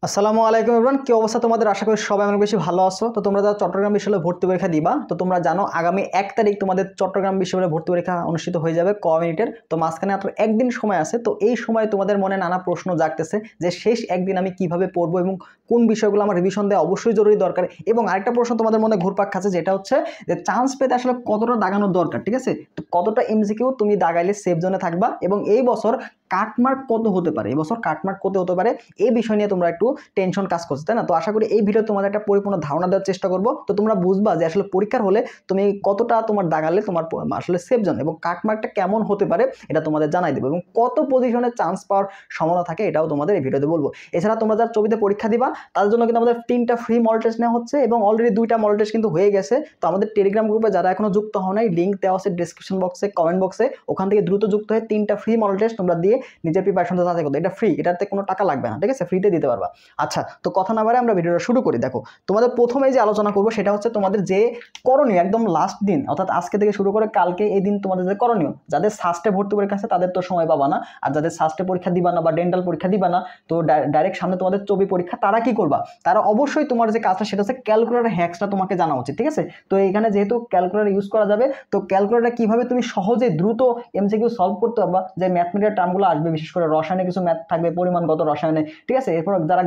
আসসালামু আলাইকুম এভরিওয়ান, কি অবস্থা তোমাদের? আশা করি সবাই অনেক বেশি ভালো আছো। তো তোমরা যারা চট্টগ্রাম বিশ্ববিদ্যালয়ে ভর্তি পরীক্ষা দিবা, তো তোমরা জানো আগামী 1 তারিখ তোমাদের চট্টগ্রাম বিশ্ববিদ্যালয়ে ভর্তি পরীক্ষা অনুষ্ঠিত হয়ে যাবে কমিউনিটির। তো মাঝখানে আর একদিন সময় আছে। তো এই সময় তোমাদের মনে নানা প্রশ্ন জাগতেছে যে শেষ একদিন আমি কিভাবে পড়বো এবং কোন বিষয়গুলো আমার রিভিশন দেওয়া অবশ্যই জরুরি দরকার। এবং আরেকটা প্রশ্ন তোমাদের মনে ঘুরপাক খাচ্ছে, যেটা হচ্ছে যে চান্স পেতে আসলে কতটা দাগানোর দরকার, ঠিক আছে? তো কতটা এমসিকিউ তুমি দাগাইলে সেফ জোনে থাকবা এবং এই বছর কাটমার্ক কত হতে পারে, এই বছর কাটমার্ক কত হতে পারে, এই বিষয় নিয়ে তোমরা একটু টেনশন কাজ করছো, তাই না? তো আশা করি এই ভিডিও তোমাদের একটা পরিপূর্ণ ধারণা দেওয়ার চেষ্টা করবো। তো তোমরা বুঝবা যে আসলে পরীক্ষার হলে তুমি কতটা তোমার দাগালে তোমার আসলে সেফ জোন এবং কাটমার্কটা কেমন হতে পারে এটা তোমাদের জানাই দেবো এবং কত পজিশনে চান্স পাওয়ার সম্ভাবনা থাকে এটাও তোমাদের এই ভিডিওতে বলবো। এছাড়া তোমরা যারা ছবিতে পরীক্ষা দিবা তাদের জন্য কিন্তু আমাদের 3টা ফ্রি মডেল টেস্ট নেওয়া হচ্ছে এবং অলরেডি 2টা মডেল টেস্ট কিন্তু হয়ে গেছে। তো আমাদের টেলিগ্রাম গ্রুপে যারা এখনো যুক্ত হও নাই, লিঙ্ক দেওয়া আছে ডেসক্রিপশন বক্সে, কমেন্ট বক্সে, ওখান থেকে দ্রুত যুক্ত হয়ে 3টা ফ্রি মডেল টেস্ট তোমরা দিয়ে নিজের প্রিপারেশন যাচাই করতে। এটা ফ্রি, এটাতে কোনো টাকা লাগবে না, ঠিক আছে? ফ্রিতে দিতে পারবা। আচ্ছা, তো কথা না বাড়ে আমরা ভিডিওটা শুরু করি। দেখো, তোমাদের প্রথমে যে আলোচনা করবো সেটা হচ্ছে তোমাদের যে করণীয় একদম লাস্ট দিন, অর্থাৎ আজকে থেকে শুরু করে কালকে এই দিন তোমাদের যে করণীয়, যাদের সাস্টে ভর্তি পরীক্ষা আছে তাদের তো সময় পাবা না, আর যাদের সাস্টে পরীক্ষা দিবা না বা ডেন্টাল পরীক্ষা দিবা না, তো ডাইরেক্ট সামনে তোমাদের চবি পরীক্ষা, তারা কি করবা? তারা অবশ্যই তোমার যে কাজটা সেটা হচ্ছে ক্যালকুলেটর হ্যাক্সটা তোমাকে জানা উচিত, ঠিক আছে? তো এখানে যেহেতু ক্যালকুলেটর ইউজ করা যাবে, তো ক্যালকুলেটর কিভাবে তুমি সহজে দ্রুত এমসিকিউ সলভ করতে পারবা, যে ম্যাথমেটিক্যাল টার্মগুলো আসবে, বিশেষ করে রসায়নে কিছু ম্যাথ থাকবে, পরিমাণগত রসায়নে, ঠিক আছে? এরপর যারা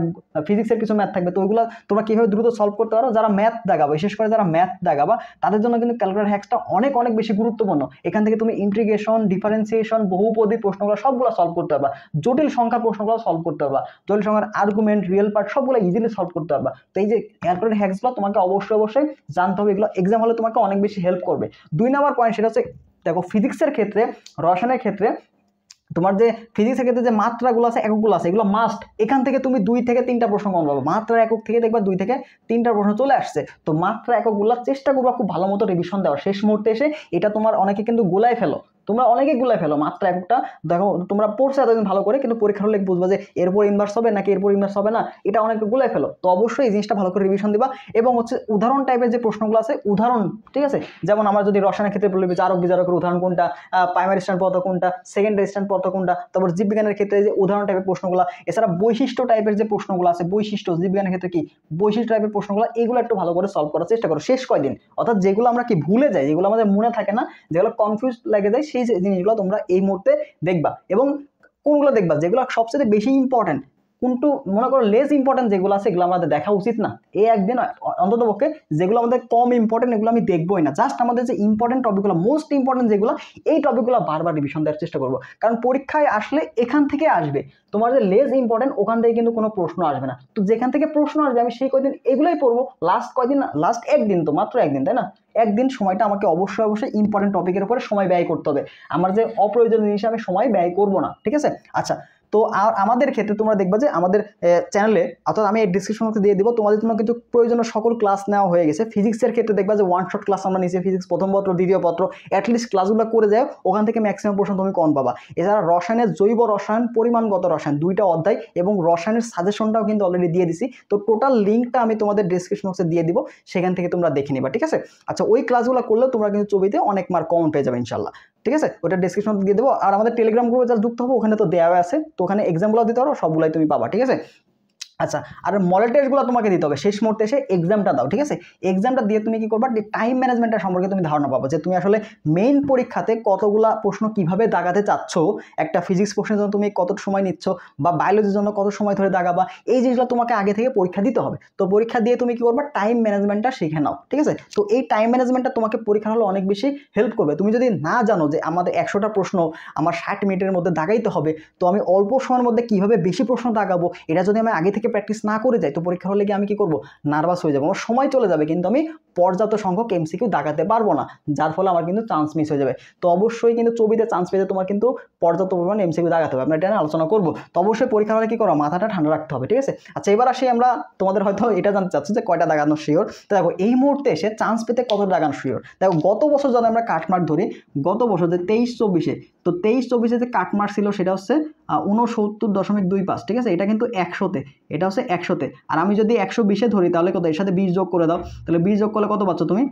ফিজিক্সের কিছু ম্যাথ থাকবে, তো ওইগুলো তোমরা কিভাবে দ্রুত সলভ করতে পারো, যারা ম্যাথ দাগাবা, বিশেষ করে যারা ম্যাথ দাগাবা তাদের জন্য কিন্তু ক্যালকুলেটর হ্যাক্সটা অনেক অনেক বেশি গুরুত্বপূর্ণ। এখান থেকে তুমি ইন্টিগ্রেশন, ডিফারেন্সিয়েশন, বহুপদী প্রশ্নগুলো সবগুলো সলভ করতে পারবা, জটিল সংখ্যার প্রশ্নগুলো সলভ করতে পারবা, জটিল সংখ্যার আর্গুমেন্ট, রিয়েল পার্ট সবগুলো ইজিলি সলভ করতে পারবা। তো এই যে ক্যালকুলেটর হ্যাক্সগুলো তোমাকে অবশ্যই অবশ্যই জানতে হবে, এগুলো এক্সাম হলে তোমাকে অনেক বেশি হেল্প করবে। 2 নম্বর পয়েন্ট সেটা হচ্ছে, দেখো ফিজিক্সের ক্ষেত্রে, রসায়নের ক্ষেত্রে তোমার যে ফিজিক্সের ক্ষেত্রে যে মাত্রাগুলো আছে, এককগুলো আছে, এগুলো মাস্ট। এখান থেকে তুমি 2 থেকে 3টা প্রশ্ন কমন পাবো, মাত্রা একক থেকে দেখবা 2 থেকে 3টা প্রশ্ন চলে আসছে। তো মাত্রা এককগুলো চেষ্টা করবা খুব ভালো মতো রিভিশন দেওয়ার, শেষ মুহূর্তে এসে এটা তোমার অনেকে কিন্তু গোলায় ফেলো, তোমরা অনেকে গুলাই ফেলো মাত্রা এককটা। দেখো তোমরা পড়ছো এতদিন ভালো করে, কিন্তু পরীক্ষার হলে বুঝবা যে এরপর ইনভার্স হবে নাকি এরপর ইনভার্স হবে না, এটা অনেকে গুলাই ফেলো। তো অবশ্যই এই জিনিসটা ভালো করে রিভিশন দিবা এবং হচ্ছে উদাহরণ টাইপের যে প্রশ্নগুলো আছে, উদাহরণ, ঠিক আছে? যেমন আমরা যদি রসায়নের ক্ষেত্রে বলি জারক বিজারকের উদাহরণ কোনটা, প্রাইমারি স্ট্যান্ড পদার্থ কোনটা, সেকেন্ডারি স্ট্যান্ড পদার্থ কোনটা, তারপর জীববিজ্ঞানের ক্ষেত্রে যে উদাহরণ টাইপের প্রশ্নগুলো, এছাড়া বৈশিষ্ট্য টাইপের যে প্রশ্নগুলো আছে, বৈশিষ্ট্য, জীববিজ্ঞানের ক্ষেত্রে কি বৈশিষ্ট্য টাইপের প্রশ্নগুলো, এগুলো একটু ভালো করে সলভ করার চেষ্টা করো শেষ কয়দিন। অর্থাৎ যেগুলো আমরা কি ভুলে যাই, যেগুলো আমাদের মনে থাকে না, যেগুলো কনফিউজ লেগে যায়, সেই জিনিসগুলো তোমরা এই মুহূর্তে দেখবা। এবং কোনগুলো দেখবা যেগুলো সবচেয়ে বেশি ইম্পর্টেন্ট, কিন্তু মনে করো লেস ইম্পর্টেন্ট যেগুলো আছে এগুলো আমাদের দেখা উচিত না এই একদিন। অন্তত পক্ষে যেগুলো আমাদের কম ইম্পর্টেন্ট এগুলো আমি দেখবোই না, জাস্ট আমাদের যে ইম্পর্টেন্ট টপিকগুলো, মোস্ট ইম্পর্টেন্ট যেগুলো, এই টপিকগুলো বারবার রিভিশন দেওয়ার চেষ্টা করবো। কারণ পরীক্ষায় আসলে এখান থেকে আসবে, তোমার যে লেস ইম্পর্টেন্ট ওখান থেকে কিন্তু কোনো প্রশ্ন আসবে না। তো যেখান থেকে প্রশ্ন আসবে আমি সেই কয়দিন এগুলোই পড়বো। লাস্ট কয়দিন, লাস্ট একদিন, তো মাত্র একদিন, তাই না? একদিন সময়টা আমাকে অবশ্যই অবশ্যই ইম্পর্টেন্ট টপিকের উপরে সময় ব্যয় করতে হবে। আমার যে অপ্রয়োজনীয় জিনিসে আমি সময় ব্যয় করবো না, ঠিক আছে? আচ্ছা, তো আর আমাদের ক্ষেত্রে তোমরা দেখবা যে আমাদের চ্যানেলে, অর্থাৎ আমি এই ডিসক্রিপশন দিয়ে দিব, তোমাদের জন্য কিন্তু প্রয়োজনীয় সকল ক্লাস নেওয়া হয়ে গেছে। ফিজিক্সের ক্ষেত্রে দেখবা যে 1 শট ক্লাস আমরা নিয়েছি, ফিজিক্স প্রথম পত্র, দ্বিতীয় পত্র, অ্যাটলিস্ট ক্লাসগুলো করে যাও, ওখান থেকে ম্যাক্সিমাম প্রশ্ন তুমি কম পাবা। এছাড়া রসায়নের জৈব রসায়ন, পরিমাণগত রসায়ন, 2টা অধ্যায় এবং রসায়নের সাজেশনটাও কিন্তু অলরেডি দিয়ে দিছি। তো টোটাল লিঙ্কটা আমি তোমাদের ডিসক্রিপশন বক্সে দিয়ে দিব, সেখান থেকে তোমরা দেখে নিবা, ঠিক আছে? আচ্ছা, ওই ক্লাসগুলো করলে তোমরা কিন্তু ছবিতে অনেক মার্ক কমন পেয়ে যাবে ইনশাল্লাহ, ঠিক আছে? ওটা ডিসক্রিপশন দিয়ে দেবো। আর আমাদের টেলিগ্রাম গ্রুপে যারা যুক্ত হবে ওখানে তো দেওয়া আছে, তো ওখানে এক্সামগুলো দিতে পারো, সবগুলাই তুমি পাবা, ঠিক আছে? আচ্ছা, আর মডেল টেস্টগুলো তোমাকে দিতে হবে, শেষ মুহূর্তে এসে এক্সামটা দাও, ঠিক আছে? এক্সামটা দিয়ে তুমি কি করবা, টাইম ম্যানেজমেন্টের সম্পর্কে তুমি ধারণা পাবো, যে তুমি আসলে মেইন পরীক্ষাতে কতগুলা প্রশ্ন কিভাবে দাগাতে চাচ্ছ, একটা ফিজিক্স প্রশ্নের জন্য তুমি কত সময় নিচ্ছ, বা বায়োলজির জন্য কত সময় ধরে দাগাবা, এই জিনিসগুলো তোমাকে আগে থেকে পরীক্ষা দিতে হবে। তো পরীক্ষা দিয়ে তুমি কি করবা, টাইম ম্যানেজমেন্টটা শিখে নাও, ঠিক আছে? তো এই টাইম ম্যানেজমেন্টটা তোমাকে পরীক্ষার হলে অনেক বেশি হেল্প করবে। তুমি যদি না জানো যে আমাদের 100টা প্রশ্ন আমার 60 মিনিটের মধ্যে দাগাইতে হবে, তো আমি অল্প সময়ের মধ্যে কিভাবে বেশি প্রশ্ন দাগাবো, এটা যদি আমি আগে থেকে প্র্যাকটিস না করে যাই, তো পরীক্ষা হলে গিয়ে আমি কি করবো, নার্ভাস হয়ে যাবো, আমার সময় চলে যাবে, কিন্তু আমি পর্যাপ্ত সংখ্যক এমসিকিউ দাগাতে পারবো না, যার ফলে আমার কিন্তু চান্স মিস হয়ে যাবে। তো অবশ্যই কিন্তু ছবিতে চান্স পেতে তোমার কিন্তু পর্যাপ্ত পরিমাণ এমসিকিউ দাগাতে হবে, আমরা এটা নিয়ে আলোচনা করবো। তো অবশ্যই পরীক্ষা হলে কি করো, মাথাটা ঠান্ডা রাখতে হবে, ঠিক আছে? আচ্ছা, এবার আসি আমরা, তোমাদের হয়তো এটা জানতে চাচ্ছ যে কয়টা দাগানো শিওর। তো দেখো, এই মুহূর্তে এসে চান্স পেতে কত দাগানো শিওর, দেখো গত বছর যদি আমরা কাটমার্ক ধরি, গত বছর যে 23-24-এ, তো 23-24-এ যে কাটমার্ক ছিল সেটা হচ্ছে 69.25, ঠিক আছে? এটা কিন্তু 100-তে, এটা হচ্ছে 100-তে। আর আমি যদি 120-এ ধরি তাহলে কত, এর সাথে 20 যোগ করে দাও, তাহলে 20 যোগ করলে কত পাচ্ছ তুমি?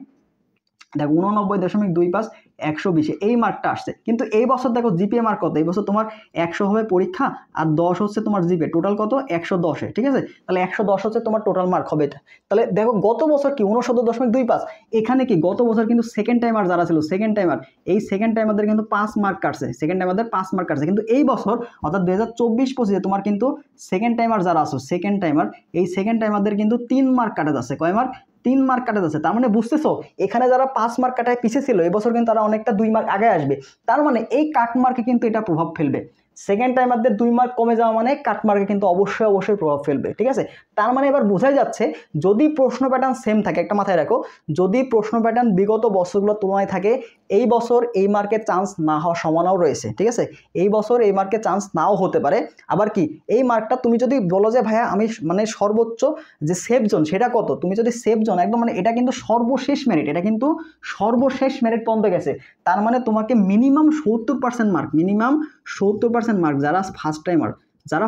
দেখো 89.25, 120 এই মার্কটা আসছে। কিন্তু এই বছর দেখো জিপিএ মার্ক কত, এই বছর তোমার 100 হবে পরীক্ষা আর 10 হচ্ছে তোমার জিপিএ, টোটাল কত 110, ঠিক আছে। তাহলে 110 হচ্ছে তোমার টোটাল মার্ক হবে এটা। তাহলে দেখো গত বছর কি 69.25, এখানে কি গত বছর কিন্তু সেকেন্ড টাইমার যারা ছিল, সেকেন্ড টাইমার, এই সেকেন্ড টাইমারদের কিন্তু 5 মার্ক কাটছে, সেকেন্ড টাইমারদের 5 মার্ক কাটছে। কিন্তু এই বছর অর্থাৎ 2024-25 তোমার কিন্তু সেকেন্ড টাইমার যারা আছো, সেকেন্ড টাইমার, এই সেকেন্ড টাইমারদের কিন্তু 3 মার্ক কাটা যাচ্ছে। কয় মার্ক? 3 মার্ক কাটা যাচ্ছে। তার মানে বুঝতেছো এখানে যারা 5 মার্ক কাটায় পিছিয়ে ছিল এবছর কিন্তু তারা অনেকটা 2 মার্ক আগে আসবে। তার মানে এই কাট মার্কে কিন্তু এটা প্রভাব ফেলবে। সেকেন্ড টাইমারদের 2 মার্ক কমে যাওয়া মানে কাট মার্কে কিন্তু অবশ্যই প্রভাব ফেলবে, ঠিক আছে। তার মানে এবার বোঝাই যাচ্ছে যদি প্রশ্ন প্যাটার্ন সেম থাকে, একটা মাথায় রাখো, যদি প্রশ্ন প্যাটার্ন বিগত বছরগুলোর তুলনায় থাকে, এই বছর এই মার্কের চান্স না হওয়ার সম্ভাবনাও রয়েছে, ঠিক আছে। এই বছর এই মার্কের চান্স নাও হতে পারে। আবার কি এই মার্কটা তুমি যদি বলো যে ভাইয়া আমি মানে সর্বোচ্চ যে সেফ জোন সেটা কত, তুমি যদি সেফ জোন একদম মানে এটা কিন্তু সর্বশেষ মেরিট, এটা কিন্তু সর্বশেষ মেরিট পর্যন্ত গেছে, তার মানে তোমাকে মিনিমাম 70% মার্ক, মিনিমাম 70% মার্ক যারা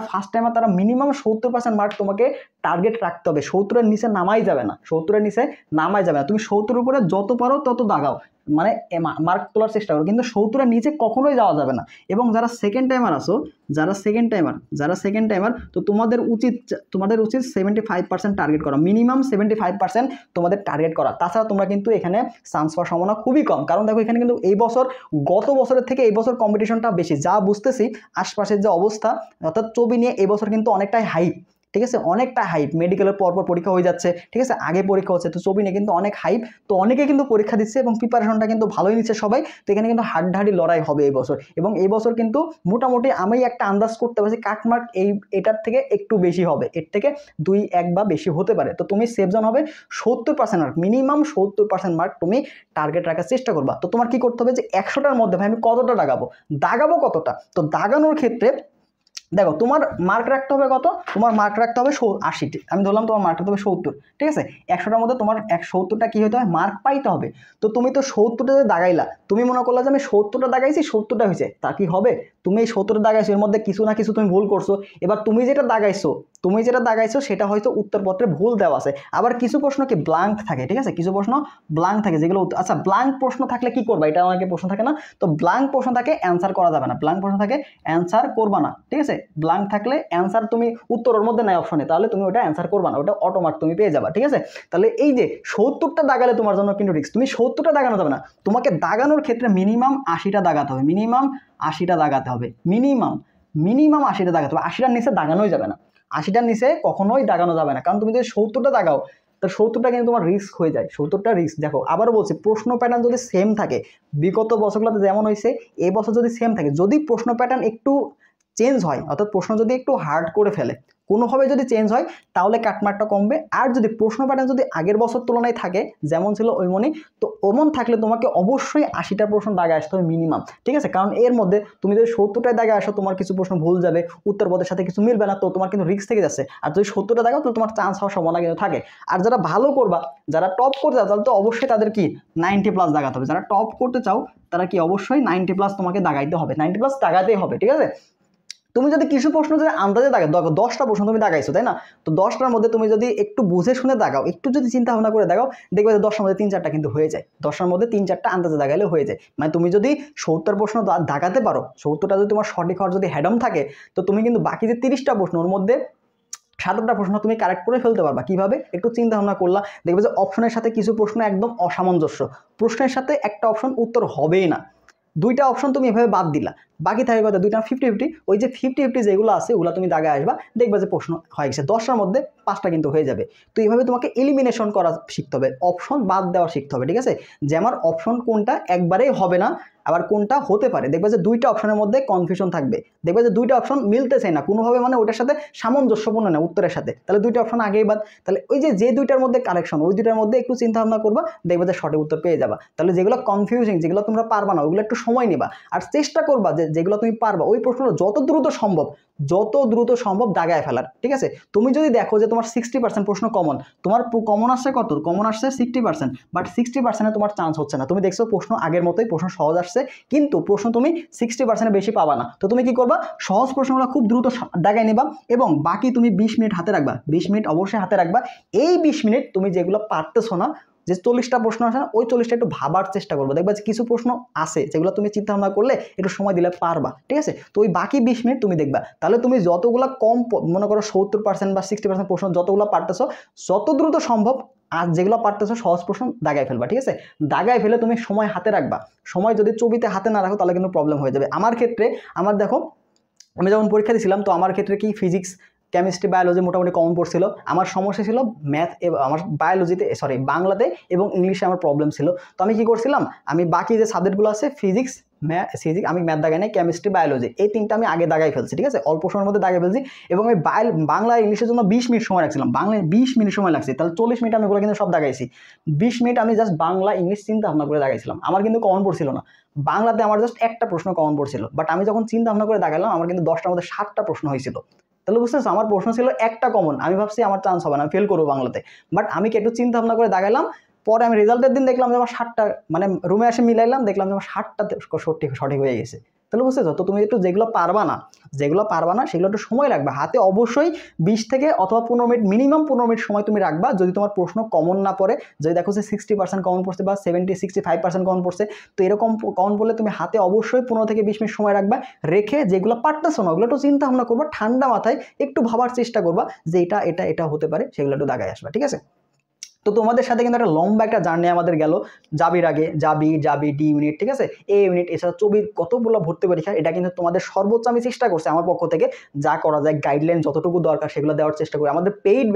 ফার্স্ট টাইমার তারা মিনিমাম 70% মার্ক তোমাকে টার্গেট রাখতে হবে। 70-এর নিচে নামাই যাবে না, 70-এর নিচে নামাই যাবে না। তুমি 70-এর উপরে যত পারো তত দাগাও, মানে মার্ক তোলার চেষ্টা করো, কিন্তু 70-এর নিচে কখনোই যাওয়া যাবে না। এবং যারা সেকেন্ড টাইমার আসো, যারা সেকেন্ড টাইমার তো তোমাদের উচিত 75% টার্গেট করা, মিনিমাম 75% তোমাদের টার্গেট করা। তাছাড়া তোমরা কিন্তু এখানে চান্স পাওয়ার সম্ভাবনা খুবই কম। কারণ দেখো এখানে কিন্তু এই বছর গত বছরের থেকে এই বছর কম্পিটিশনটা বেশি, যা বুঝতেছি আশপাশের যে অবস্থা, অর্থাৎ চবি নিয়ে এই বছর কিন্তু অনেকটাই হাইপ, ঠিক আছে, অনেকটা হাইপ। মেডিকেলের পরপর পরীক্ষা হয়ে যাচ্ছে, ঠিক আছে, আগে পরীক্ষা হচ্ছে, তো চবি নিয়ে কিন্তু অনেক হাইপ, তো অনেকে কিন্তু পরীক্ষা দিচ্ছে এবং প্রিপারেশনটা কিন্তু ভালোই নিচ্ছে সবাই। তো এখানে কিন্তু হাড্ডাহাড্ডি লড়াই হবে এই বছর। এবং এই বছর কিন্তু মোটামুটি আমি একটা আন্দাজ করতে পারছি কাটমার্ক এটার থেকে একটু বেশি হবে, এর থেকে 2-1 বা বেশি হতে পারে। তো তুমি সেফ জোন হবে 70% মার্ক, মিনিমাম 70% মার্ক তুমি টার্গেট রাখার চেষ্টা করবা। তো তোমার কি করতে হবে যে 100টার মধ্যে ভাই আমি কতটা দাগাবো কতটা। তো দাগানোর ক্ষেত্রে দেখো তোমার মার্ক রাখতে হবে কত, তোমার মার্ক রাখতে হবে 80, আমি ধরলাম তোমার মার্ক রাখতে হবে 70, ঠিক আছে। 100টার মধ্যে তোমার 70টা কি হতে হবে, মার্ক পাইতে হবে। তো তুমি তো 70টাতে দাগাইলা, তুমি মনে করলা যে আমি 70টা দাগাইছি 70টা হয়েছে, তা কি হবে? তুমি এই 70টা দাগাইছো, এর মধ্যে কিছু না কিছু তুমি ভুল করছো। এবার তুমি যেটা দাগাইছো সেটা হয়তো উত্তরপত্রে ভুল দেওয়া আছে। আবার কিছু প্রশ্ন কি ব্ল্যাঙ্ক থাকে, ঠিক আছে, কিছু প্রশ্ন ব্ল্যাঙ্ক থাকে যেগুলো, আচ্ছা ব্ল্যাঙ্ক প্রশ্ন থাকলে কি করবা, এটা অনেকে প্রশ্ন থাকে না। তো ব্ল্যাঙ্ক প্রশ্ন থাকে অ্যান্সার করা যাবে না, ব্ল্যাঙ্ক প্রশ্ন থাকে অ্যান্সার করবা না, ঠিক আছে। ব্ল্যাঙ্ক থাকলে অ্যান্সার তুমি উত্তরের মধ্যে নাই অপশনে, তাহলে তুমি ওটা অ্যান্সার করবা না, ওটা অটোমার্ক তুমি পেয়ে যাবা, ঠিক আছে। তাহলে এই যে 70টা দাগালে তোমার জন্য কিন্তু রিস্ক, তুমি 70টা দাগানো যাবে না, তোমাকে দাগানোর ক্ষেত্রে মিনিমাম 80টা দাগাতে হবে, মিনিমাম 80টা দাগাতে হবে, মিনিমাম 80টা দাগাতে হবে। 80টার নিচে দাগানোই যাবে না, 80টার নিচে কখনোই দাগানো যাবে না। কারণ তুমি যদি 70টা দাগাও তো 70টা কিন্তু তোমার রিস্ক হয়ে যায়, 70টা রিস্ক। দেখো আবারও বলছি, প্রশ্ন প্যাটার্ন যদি সেম থাকে, বিগত বছরগুলোতে যেমন হয়েছে এই বছর যদি সেম থাকে, যদি প্রশ্ন প্যাটার্ন একটু চেঞ্জ হয়, অর্থাৎ প্রশ্ন যদি একটু হার্ড করে ফেলে, কোনোভাবে যদি চেঞ্জ হয় তাহলে কাটমার্কটা কমবে। আর যদি প্রশ্ন প্যাটার্ন যদি আগের বছর তুলনায় থাকে যেমন ছিল ওইমনই, তো ওমন থাকলে তোমাকে অবশ্যই 80টা প্রশ্ন দাগে আসতে হবে মিনিমাম, ঠিক আছে। কারণ এর মধ্যে তুমি যদি 70টায় দাগে আসো, তোমার কিছু প্রশ্ন ভুল যাবে, উত্তরপদের সাথে কিছু মিলবে না, তো তোমার কিন্তু রিস্ক থেকে যাচ্ছে। আর যদি 70টা দাগাও তো তোমার চান্স হওয়ার সম্ভাবনা কিন্তু থাকে। আর যারা ভালো করবা, যারা টপ করতে চাও, তাহলে তো অবশ্যই তাদের কি 90+ দাগাতে হবে। যারা টপ করতে চাও তারা কি অবশ্যই 90+ তোমাকে দাগাইতে হবে, 90+ দাগাতেই হবে, ঠিক আছে। তুমি যদি কিছু প্রশ্ন যদি আন্দাজে দাগাও, 10টা প্রশ্ন তুমি দাগাইছো, তাই না, তো 10টার মধ্যে তুমি যদি একটু বুঝে শুনে দাগাও, একটু যদি চিন্তা ভাবনা করে দাগাও, দেখবে যে 10টার মধ্যে 3-4টা কিন্তু হয়ে যায়, 10টার মধ্যে 3-4টা আন্দাজে দাগাইলে হয়ে যায়। মানে তুমি যদি 70 প্রশ্ন দাগাতে পারো, 70টা যদি তোমার সঠিক হওয়ার যদি হেডম থাকে, তো তুমি কিন্তু বাকি যে 30টা প্রশ্ন, ওর মধ্যে 7-8টা প্রশ্ন তুমি কারেক্ট করে ফেলতে পারবা। কিভাবে? একটু চিন্তা ভাবনা করলা, দেখবে যে অপশনের সাথে কিছু প্রশ্ন একদম অসামঞ্জস্য, প্রশ্নের সাথে একটা অপশন উত্তর হবেই না, 2টা অপশন তুমি এভাবে বাদ দিলা, বাকি থাকে কথা 2টা 50-50, ওই যে 50-50 যেগুলো আছে ওগুলো তুমি দাগে আসবা, দেখবা যে প্রশ্ন হয়ে গেছে, 10টার মধ্যে 5টা কিন্তু হয়ে যাবে। তো এইভাবে তোমাকে এলিমিনেশন করা শিখতে হবে, অপশন বাদ দেওয়া শিখতে হবে, ঠিক আছে। যে আমার অপশন কোনটা একবারেই হবে না, আবার কোনটা হতে পারে, দেখবে যে 2টা অপশনের মধ্যে কনফিউশন থাকবে, দেখবে যে 2টা অপশন মিলতেছে না কোনোভাবে, মানে ওটার সাথে সামঞ্জস্যপূর্ণ না উত্তরের সাথে, তাহলে 2টা অপশন আগেই বাদ। তাহলে ওই যে 2টার মধ্যে কারেকশন, ওই 2টার মধ্যে একটু চিন্তা ভাবনা করবা, দেখবে যে সঠিক উত্তর পেয়ে যাবা। তাহলে যেগুলো কনফিউজিং, যেগুলো তোমরা পারবা না, ওগুলো একটু সময় নিবা, আর চেষ্টা করবা যে যেগুলো তুমি পারবা ওই প্রশ্নটা যত দ্রুত সম্ভব দাগায় ফেলার, ঠিক আছে। তুমি যদি দেখো যে তোমার 60% প্রশ্ন তোমার কমন আসছে কত, কমন আসছে 60%, বাট 60%-এ তোমার চান্স হচ্ছে না, তুমি দেখছো প্রশ্ন আগের মতোই, প্রশ্ন সহজ আসছে, কিন্তু প্রশ্ন তুমি 60%-এ বেশি পাবা না। তো তুমি কি করবা, সহজ প্রশ্নগুলো খুব দ্রুত দাগায় নেবা, এবং বাকি তুমি 20 মিনিট হাতে রাখবা, 20 মিনিট অবশ্যই হাতে রাখবা। এই 20 মিনিট তুমি যেগুলো পারতেছো না যে 40টা প্রশ্ন আসে না, ওই 40টা একটু ভাবার চেষ্টা করবো, দেখবা যে কিছু প্রশ্ন আছে যেগুলো তুমি চিন্তা ভাবনা করলে একটু সময় দিলে পারবা, ঠিক আছে। তো ওই বাকি 20 মিনিট তুমি দেখবা, তাহলে তুমি যতগুলা কম মনে করো 70% বা 60% প্রশ্ন যতগুলো পারতেছো যত দ্রুত সম্ভব আর যেগুলো পারতেছো সহজ প্রশ্ন দাগায় ফেলবা, ঠিক আছে। দাগায় ফেলে তুমি সময় হাতে রাখবা, সময় যদি ছবিতে হাতে না রাখো তাহলে কিন্তু প্রবলেম হয়ে যাবে। আমার ক্ষেত্রে আমার দেখো আমি যখন পরীক্ষা দিয়েছিলাম তো আমার ক্ষেত্রে কি ফিজিক্স কেমিস্ট্রি বায়োলজি মোটামুটি কমন পড়ছিল। আমার সমস্যা ছিল ম্যাথ, আমার বায়োলজিতে বাংলাতে এবং ইংলিশে আমার প্রবলেম ছিল। তো আমি কি করছিলাম, আমি বাকি যে সাবজেক্টগুলো আছে ফিজিক্স আমি ম্যাথ দাগাই নাই, কেমিস্ট্রি বায়োলজি এই তিনটা আমি আগে দাগাই ফেলছি, ঠিক আছে, অল্প সময়ের মধ্যে দাগাই ফেলছি। এবং আমি বাংলা ইংলিশের জন্য 20 মিনিট সময় রাখছিলাম, বাংলায় 20 মিনিট সময় লাগছে, তাহলে 40 মিনিট আমি ওগুলো কিন্তু সব দাগাইছি। 20 মিনিট আমি জাস্ট বাংলা ইংলিশ চিন্তা ভাবনা করে দাগাইছিলাম, আমার কিন্তু কমন পড়ছিল না। বাংলাতে আমার জাস্ট একটা প্রশ্ন কমন পড়ছিল, বাট আমি যখন চিন্তা ভাবনা করে দাগাইলাম আমার কিন্তু 10টার মধ্যে 7টা প্রশ্ন হয়েছিল। তাহলে বুঝতেছো আমার প্রশ্ন ছিল একটা কমন, আমি ভাবছি আমার চান্স হবে না, আমি ফেল করবো বাংলাতে, বাট আমি কি একটু চিন্তা ভাবনা করে দাগাইলাম। পরে আমি রেজাল্টের দিন দেখলাম যে আমার 7টা, মানে রুমে এসে মিলাইলাম দেখলাম যে আমার 7টাতে সঠিক হয়ে গেছে। তাহলে বুঝতেছো, তো তুমি একটু যেগুলো পারবা না সেগুলো একটু সময় রাখবা হাতে, অবশ্যই 20 থেকে অথবা 15 মিনিট, মিনিমাম 15 মিনিট সময় তুমি রাখবা। যদি তোমার প্রশ্ন কমন না পড়ে, যদি দেখো যে 60% কমন পড়ছে বা 65% কমন পড়ছে, তো এরকম কমন পড়লে তুমি হাতে অবশ্যই 15 থেকে 20 মিনিট সময় রাখবা, রেখে যেগুলো পারতেছো না ওগুলো একটু চিন্তা ভাবনা করবা, ঠান্ডা মাথায় একটু ভাবার চেষ্টা করবা যে এটা হতে পারে, সেগুলো একটু দাগায় আসবা, ঠিক আছে। তো তোমাদের সাথে কিন্তু একটা লম্বা একটা জার্নি আমাদের গেল, যাবির আগে যাবি ডি ইউনিট, ঠিক আছে, এ ইউনিট, এছাড়া চবির কতগুলো ভর্তি পরীক্ষা, এটা কিন্তু তোমাদের সর্বোচ্চ আমি চেষ্টা করছি আমার পক্ষ থেকে যা করা যায়, গাইডলাইন যতটুকু দরকার সেগুলো দেওয়ার চেষ্টা করি। আমাদের পেইড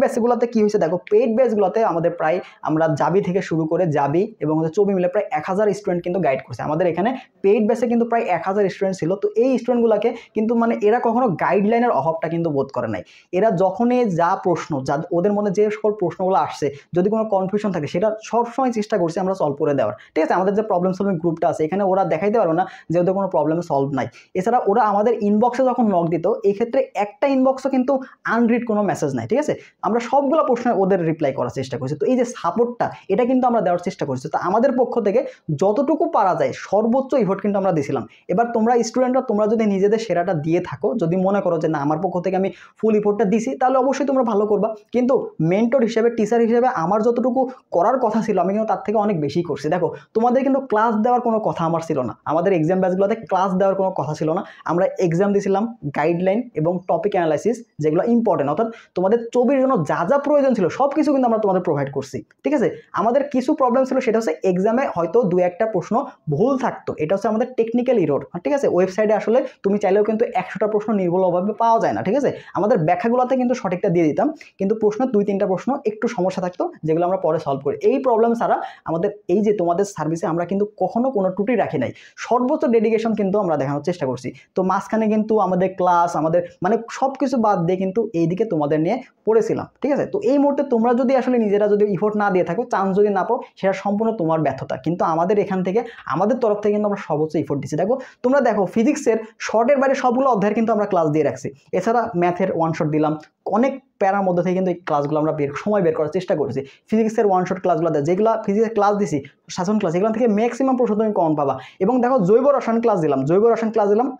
ব্যাচগুলোতে কি হয়েছে দেখো, পেইড ব্যাচগুলোতে আমাদের প্রায় আমরা যাবি থেকে শুরু করে যাবি এবং চবি মিলে প্রায় 1000 স্টুডেন্ট কিন্তু গাইড করছে আমাদের এখানে। পেইড ব্যাচে কিন্তু প্রায় 1000 স্টুডেন্ট ছিল। তো এই স্টুডেন্টগুলোকে কিন্তু মানে এরা কখনো গাইডলাইনের অভাবটা কিন্তু বোধ করে নাই। এরা যখনই যা প্রশ্ন, যা ওদের মনে যে সকল প্রশ্নগুলো আসছে, যদি কোনো কনফিউশন থাকে সেটা সবসময় চেষ্টা করছি আমরা সলভ করে দেওয়ার, ঠিক আছে। আমাদের যে প্রবলেম সলভিং গ্রুপটা আছে এখানে ওরা দেখাইতে পারবে না যে ওদের কোনো প্রবলেম সলভ নাই। এছাড়া ওরা আমাদের ইনবক্সে যখন নক দিত, এই ক্ষেত্রে একটা ইনবক্সও কিন্তু আনরিড কোনো মেসেজ নাই, ঠিক আছে। আমরা সবগুলো প্রশ্নে ওদের রিপ্লাই করার চেষ্টা করছি। তো এই যে সাপোর্টটা, এটা কিন্তু আমরা দেওয়ার চেষ্টা করছি। তো আমাদের পক্ষ থেকে যতটুকু পারা যায় সর্বোচ্চ ইফোর্ট কিন্তু আমরা দিয়েছিলাম। এবার তোমরা স্টুডেন্টরা তোমরা যদি নিজেদের সেরাটা দিয়ে থাকো, যদি মনে করো যে না আমার পক্ষ থেকে আমি ফুল ইফোর্টটা দিছি, তাহলে অবশ্যই তোমরা ভালো করবা। কিন্তু মেন্টর হিসেবে, টিচার হিসেবে আমার যতটুকু করার কথা ছিল আমি কিন্তু তার থেকে অনেক বেশি করছি। দেখো তোমাদের কিন্তু ক্লাস দেওয়ার কোনো কথা আমার ছিল না, আমাদের এক্সাম ব্যাচগুলোতে ক্লাস দেওয়ার কোনো কথা ছিল না। আমরা এক্সাম দিয়েছিলাম গাইডলাইন এবং টপিক অ্যানালাইসিস, যেগুলো ইম্পর্টেন্ট, অর্থাৎ তোমাদের ছবির জন্য যা যা প্রয়োজন ছিল সব কিছু কিন্তু আমরা তোমাদের প্রোভাইড করছি, ঠিক আছে। আমাদের কিছু প্রবলেম ছিল, সেটা হচ্ছে এক্সামে হয়তো 2-1টা প্রশ্ন ভুল থাকতো, এটা হচ্ছে আমাদের টেকনিক্যাল ইরোর, ঠিক আছে। ওয়েবসাইটে আসলে তুমি চাইলেও কিন্তু 100টা প্রশ্ন নির্ভুলভাবে পাওয়া যায় না, ঠিক আছে। আমাদের ব্যাখ্যাগুলোতে কিন্তু সঠিকটা দিয়ে দিতাম, কিন্তু প্রশ্ন 2-3টা প্রশ্ন একটু সমস্যা থাকতো, যেগুলো আমরা পরে সলভ করি। এই প্রবলেম ছাড়া আমাদের এই যে তোমাদের সার্ভিসে আমরা কিন্তু কখনো কোনো ত্রুটি রাখি নাই, সর্বোচ্চ ডেডিকেশন কিন্তু আমরা দেখানোর চেষ্টা করছি। তো মাঝখানে কিন্তু আমাদের ক্লাস, আমাদের মানে সব কিছু বাদ দিয়ে কিন্তু এইদিকে তোমাদের নিয়ে পড়েছিলাম, ঠিক আছে। তো এই মুহূর্তে তোমরা যদি আসলে নিজেরা যদি ইফোর্ট না দিয়ে থাকো, চান্স যদি না পাও, সেটা সম্পূর্ণ তোমার ব্যর্থতা। কিন্তু আমাদের এখান থেকে, আমাদের তরফ থেকে কিন্তু আমরা সর্বোচ্চ ইফোর্ট দিচ্ছি। দেখো তোমরা দেখো ফিজিক্সের শর্টের বাইরে সবগুলো অধ্যায়ের কিন্তু আমরা ক্লাস দিয়ে রাখছি। এছাড়া ম্যাথের 1 শট দিলাম, অনেক প্যারার মধ্যে থেকে কিন্তু এই ক্লাসগুলো আমরা সময় বের করার চেষ্টা করেছি। ফিজিক্সের 1 শট ক্লাসগুলো দেয়, যেগুলো ফিজিক্সের ক্লাস দিছি শাসন ক্লাস, এগুলো থেকে ম্যাক্সিমাম প্রশ্ন তুমি কমন পাবা। এবং দেখো জৈব রসায়ন ক্লাস দিলাম,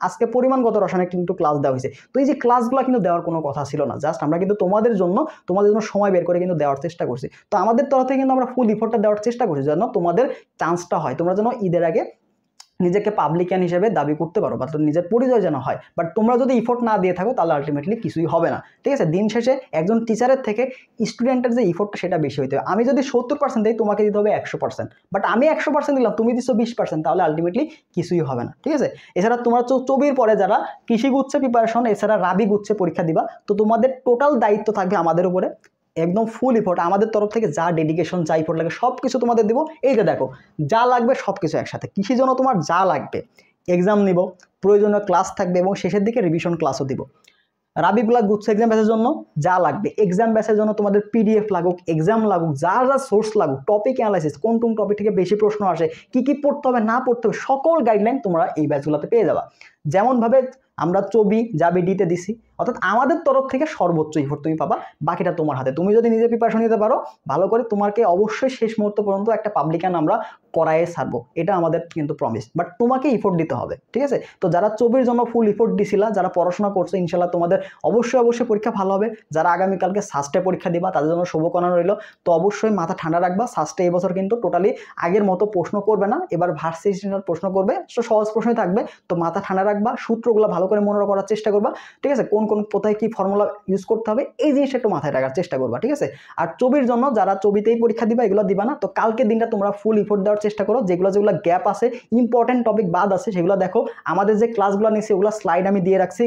আজকে পরিমাণগত রসায়নের কিন্তু ক্লাস দেওয়া হয়েছে। তো এই যে ক্লাসগুলো কিন্তু দেওয়ার কোনো কথা ছিল না, জাস্ট আমরা কিন্তু তোমাদের জন্য সময় বের করে কিন্তু দেওয়ার চেষ্টা করছি। তো আমাদের তরফ থেকে কিন্তু আমরা ফুল ইফোর্টটা দেওয়ার চেষ্টা করছি যেন তোমাদের চান্সটা হয়, তোমরা যেন ঈদের আগে নিজেকে পাবলিকান হিসেবে দাবি করতে পারো, বা নিজের পরিচয় যেন হয়। বাট তোমরা যদি ইফোর্ট না দিয়ে থাকো তাহলে আলটিমেটলি কিছুই হবে না, ঠিক আছে। দিন শেষে একজন টিচারের থেকে স্টুডেন্টের যে ইফোর্টটা সেটা বেশি হইতে হবে। আমি যদি 70% দিই, তোমাকে দিতে হবে 100%, বাট আমি 100% দিলাম, তুমি দিচ্ছ 20%, তাহলে আলটিমেটলি কিছুই হবে না, ঠিক আছে। এছাড়া তোমরা চবির পরে যারা কৃষি গুচ্ছে প্রিপারেশন, এছাড়া রাবি গুচ্ছে পরীক্ষা দিবা, তো তোমাদের টোটাল দায়িত্ব থাকবে আমাদের উপরে, একদম ফুল ইফোর্ট আমাদের তরফ থেকে যা ডেডিকেশন, যা ইফোর্ট লাগে সব কিছু তোমাদের দেবো। এই যে দেখো যা লাগবে সব কিছু একসাথে, কৃষির জন্য তোমার যা লাগবে, এক্সাম নিব, প্রয়োজনীয় ক্লাস থাকবে এবং শেষের দিকে রিভিশন ক্লাসও দিব। রাবিগুলা গুচ্ছ এক্সাম ব্যাচের জন্য যা লাগবে, এক্সাম ব্যাচের জন্য তোমাদের পিডিএফ লাগুক, এক্সাম লাগুক, যা যা সোর্স লাগুক, টপিক অ্যানালাইসিস, কোন টপিক থেকে বেশি প্রশ্ন আসে, কি পড়তে হবে না পড়তে হবে, সকল গাইডলাইন তোমরা এই ব্যাচগুলোতে পেয়ে যাবা। যেমনভাবে আমরা চবি যাবি ডিতে দিছি, অর্থাৎ আমাদের তরফ থেকে সর্বোচ্চ ইফোর্ট তুমি পাবা, বাকিটা তোমার হাতে। তুমি যদি নিজে প্রিপারেশন নিতে পারো ভালো করে, তোমাকে অবশ্যই শেষ মুহূর্ত পর্যন্ত একটা পাবলিকান আমরা করায়ে ছাড়বো, এটা আমাদের কিন্তু প্রমিস। বাট তোমাকে ইফোর্ট দিতে হবে, ঠিক আছে? তো যারা চবির জন্য ফুল ইফোর্ট দিছিলা, যারা পড়াশোনা করছো, ইনশাল্লাহ তোমাদের অবশ্যই পরীক্ষা ভালো হবে। যারা আগামীকালকে সাস্টে পরীক্ষা দিবা তাদের জন্য শুভকামনা রইল। তো অবশ্যই মাথা ঠান্ডা রাখবা, সাস্টে এবছর কিন্তু টোটালি আগের মতো প্রশ্ন করবে না, এবার ভার্সিটি প্রশ্ন করবে, তো সহজ প্রশ্নই থাকবে। তো মাথা ঠান্ডা রাখবা, সূত্রগুলো ভালো করে মনে করার চেষ্টা করবা, ঠিক আছে? কোন কোথায় কি ফর্মুলা ইউজ করতে হবে এই জিনিসটা একটু মাথায় রাখার চেষ্টা করবা, ঠিক আছে? আর চবির জন্য যারা চবিতেই পরীক্ষা দিবা, এগুলো দিবা না, তো কালকের দিনটা তোমরা ফুল ইফোর্ট দেওয়ার চেষ্টা করো। যেগুলো গ্যাপ আছে, ইম্পর্টেন্ট টপিক বাদ আছে, সেগুলো দেখো। আমাদের যে ক্লাসগুলো নিচ্ছে ওগুলো স্লাইড আমি দিয়ে রাখছি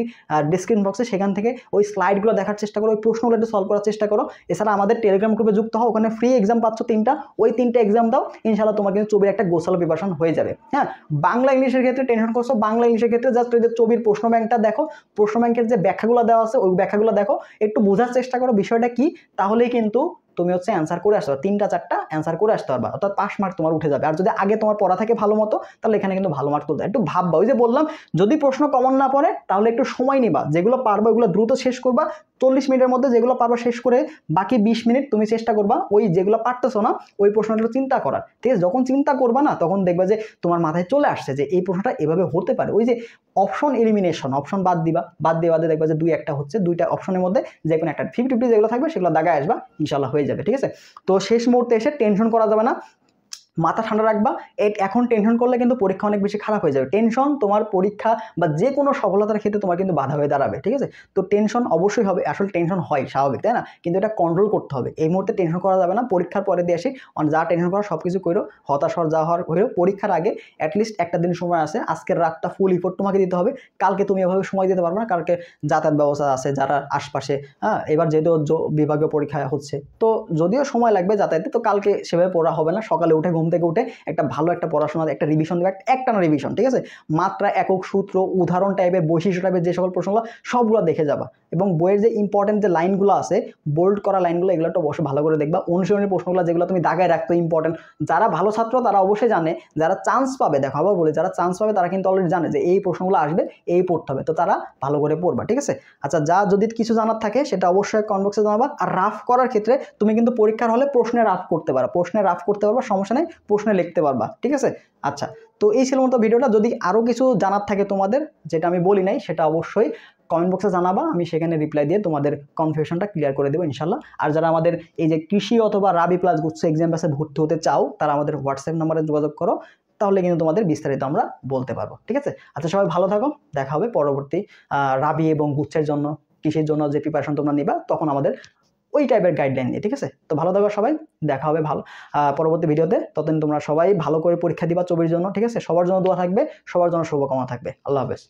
ডিসক্রিপশন বক্সে, সেখান থেকে ওই স্লাইডগুলো দেখার চেষ্টা করো, ওই প্রশ্নগুলো একটু সলভ করার চেষ্টা করো। এছাড়া আমাদের টেলিগ্রাম গ্রুপে যুক্ত হও, ওখানে ফ্রি এক্সাম পাচ্ছ 3টা, ওই 3টা এক্সাম দাও, ইনশাল্লাহ তোমার কিন্তু চবির একটা গোছালো প্রিপারেশন হয়ে যাবে। হ্যাঁ, বাংলা ইংলিশের ক্ষেত্রে টেনশন করছো, বাংলা ইংলিশের ক্ষেত্রে জাস্ট ওই যে চবির প্রশ্ন ব্যাংকটা দেখো, প্রশ্ন ব্যাংকের যে ব্যাখ্যাগুলো দেওয়া আছে ওই ব্যাখ্যাগুলো দেখো, একটু বোঝার চেষ্টা করো বিষয়টা কি, তাহলেই কিন্তু তুমি অ্যান্সার করে আসতে পারো, 3টা 4টা অ্যান্সার করে আসতে পারবা, অর্থাৎ 5 মার্ক তোমার উঠে যাবে। আর যদি আগে তোমার পড়া থাকে ভালো মতো, তাহলে এখানে কিন্তু ভালো মার্ক তুলতে। একটু ভাববা, ওই যে বললাম যদি প্রশ্ন কমন না পড়ে তাহলে একটু সময় নিবা, যেগুলো পারবা ওগুলো দ্রুত শেষ করবা, 40 মিনিটের মধ্যে যেগুলো পারবা শেষ করে বাকি 20 মিনিট তুমি চেষ্টা করবা ওই যেগুলো পারতেছো না ওই প্রশ্নটা চিন্তা করার, ঠিক আছে? যখন চিন্তা করবা না তখন দেখবা যে তোমার মাথায় চলে আসছে যে এই প্রশ্নটা এভাবে হতে পারে। ওই যে অপশন এলিমিনেশন, অপশন বাদ দিবা, বাদ দেখবা যে 2-1টা হচ্ছে, 2টা অপশনের মধ্যে যে কোনো একটা 50-50 যেগুলো থাকবে সেগুলো দাগায় আসবা, ইনশাল্লাহ হয়ে যাবে, ঠিক আছে? তো শেষ মুহূর্তে এসে টেনশন করা যাবে না, মাথা ঠান্ডা রাখবা। এখন টেনশন করলে কিন্তু পরীক্ষা অনেক বেশি খারাপ হয়ে যাবে। টেনশন তোমার পরীক্ষা বা যে কোনো সফলতার ক্ষেত্রে তোমার কিন্তু বাধা হয়ে দাঁড়াবে, ঠিক আছে? তো টেনশন অবশ্যই হবে, আসলে টেনশন হয় স্বাভাবিক, তাই না? কিন্তু এটা কন্ট্রোল করতে হবে। এই মুহূর্তে টেনশন করা যাবে না, পরীক্ষার পরে দিয়ে আসি যা টেনশন করা সব কিছু করো, হতাশ হওয়ার যা হওয়ার হলেও পরীক্ষার আগে অ্যাটলিস্ট একটা দিন সময় আছে, আজকের রাতটা ফুল ইফোর্ট তোমাকে দিতে হবে। কালকে তুমি এভাবে সময় দিতে পারবে না, কালকে যাতায়াত ব্যবস্থা আছে যারা আশপাশে, হ্যাঁ এবার যেহেতু বিভাগীয় পরীক্ষা হচ্ছে, তো যদিও সময় লাগবে যাতায়াতে, তো কালকে সেভাবে পড়া হবে না। সকালে উঠে ঘুম থেকে উঠে একটা ভালো একটা পড়াশোনা, একটা রিভিশন দেবে, একটা না রিভিশন, ঠিক আছে? মাত্রা, একক, সূত্র, উদাহরণ টাইপের, বৈশিষ্ট্য টাইপের যে সকল প্রশ্নগুলো সবগুলো দেখে যাবা, এবং বইয়ের যে ইম্পর্টেন্ট যে লাইনগুলো আছে, বোল্ড করা লাইনগুলো, এগুলো একটু অবশ্যই ভালো করে দেখবা। অনুশীলনের প্রশ্নগুলো যেগুলো তুমি দাগায় রাখতো ইম্পর্টেন্ট, যারা ভালো ছাত্র তারা অবশ্যই জানে, যারা চান্স পাবে, দেখো আবার বলি, যারা চান্স পাবে তারা কিন্তু অলরেডি জানে যে এই প্রশ্নগুলো আসবে, এই পড়তে হবে, তো তারা ভালো করে পড়বা, ঠিক আছে? আচ্ছা, যা যদি কিছু জানার থাকে সেটা অবশ্যই কমেন্ট বক্সে জানাবা। আর রাফ করার ক্ষেত্রে তুমি কিন্তু পরীক্ষার হলে প্রশ্নে রাফ করতে পারো, প্রশ্নে রাফ করতে পারবা, সমস্যা নেই, প্রশ্নে লিখতে পারবা, ঠিক আছে? আচ্ছা, তো এই ছিল মতো ভিডিওটা। যদি আরও কিছু জানার থাকে তোমাদের যেটা আমি বলি নাই, সেটা অবশ্যই কমেন্ট বক্সে জানাবা, আমি সেখানে রিপ্লাই দিয়ে তোমাদের কনফিউশনটা ক্লিয়ার করে দেবো ইনশাল্লাহ। আর যারা আমাদের এই যে কৃষি অথবা রাবি প্লাস গুচ্ছ এক্সাম ব্যাচে ভর্তি হতে চাও, তারা আমাদের হোয়াটসঅ্যাপ নাম্বারে যোগাযোগ করো, তাহলে কিন্তু তোমাদের বিস্তারিত আমরা বলতে পারবো, ঠিক আছে? আচ্ছা, সবাই ভালো থাকো, দেখা হবে পরবর্তী রাবি এবং গুচ্ছের জন্য, কৃষির জন্য যে প্রিপারেশন তোমরা নিবা, তখন আমাদের ওই টাইপের গাইডলাইন নিয়ে, ঠিক আছে? তো ভালো থাকো সবাই, দেখা হবে ভালো পরবর্তী ভিডিওতে। ততদিন তোমরা সবাই ভালো করে পরীক্ষা দিবা চবির জন্য, ঠিক আছে? সবার জন্য দোয়া থাকবে, সবার জন্য শুভকামনা থাকবে। আল্লাহ হাফেজ।